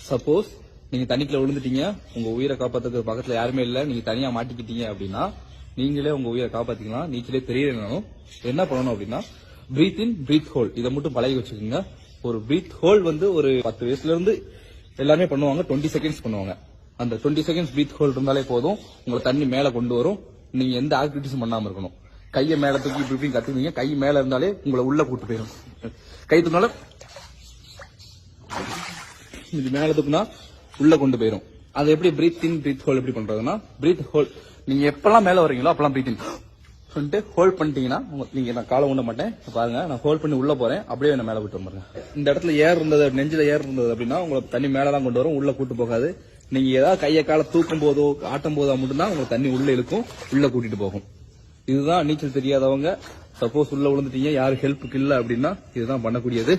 Suppose நீங்க தண்ணிக்குள்ள விழுந்துட்டீங்க, உங்க உயிரை காப்பாத்துக்கு பக்கத்துல யாருமே இல்ல, நீங்க தனியா மாட்டிக்கிட்டீங்க அப்படின்னா நீங்களே உங்க உயிரை காப்பாத்திக்கலாம். நீச்சலே தெரியலனாலும் என்ன பண்ணணும் அப்படின்னா பிரீத் இன் பிரீத் ஹோல் இதை மட்டும் பழகி வச்சுக்கோங்க. ஒரு பிரீத் ஹோல் வந்து ஒரு 10 வயசுல இருந்து எல்லாமே பண்ணுவாங்க. 20 செகண்ட்ஸ் பண்ணுவாங்க. அந்த 20 செகண்ட்ஸ் பிரீத் ஹோல் இருந்தாலே போதும், உங்களை தண்ணி மேல கொண்டு வரும். நீங்க எந்த ஆக்டிவிட்டிஸும் பண்ணாம இருக்கணும். கையை மேல தூக்கி இப்படி கத்துக்கீங்க, கை மேல இருந்தாலே உங்களை உள்ள கூட்டு போயிடும். கை தூக்கினால இது மேல தூக்குனா உள்ள கொண்டு போயிடும். அது எப்படி பிரீத் இன் பிரீத் ஹோல் எப்படி பண்றதுன்னா, பிரீத் ஹோல் நீங்க எப்பெல்லாம் மேல வரீங்களோ அப்பெல்லாம் பிரீத் இன் சொல்லிட்டு ஹோல்ட் பண்ணிட்டீங்கன்னா, நீங்க நான் காலை ஊண்ட மாட்டேன் பாருங்க, நான் ஹோல்ட் பண்ணி உள்ள போறேன், அப்படியே என்ன மேல விட்டு பாருங்க. இந்த இடத்துல ஏர் இருந்தது, நெஞ்சில ஏர் இருந்தது அப்படின்னா உங்களுக்கு தண்ணி மேலதான் கொண்டு வரும், உள்ள கூட்டு போகாது. நீங்க ஏதாவது கையை காலை தூக்கும் போதோ ஆட்டும் போதோ மட்டும்தான் உங்களுக்கு தண்ணி உள்ள இழுக்கும், உள்ள கூட்டிட்டு போகும். இதுதான் நீச்சல் தெரியாதவங்க சப்போஸ் உள்ள விழுந்துட்டீங்க, யாரும் ஹெல்ப்புக்கு இல்ல அப்படின்னா இதுதான் பண்ணக்கூடியது.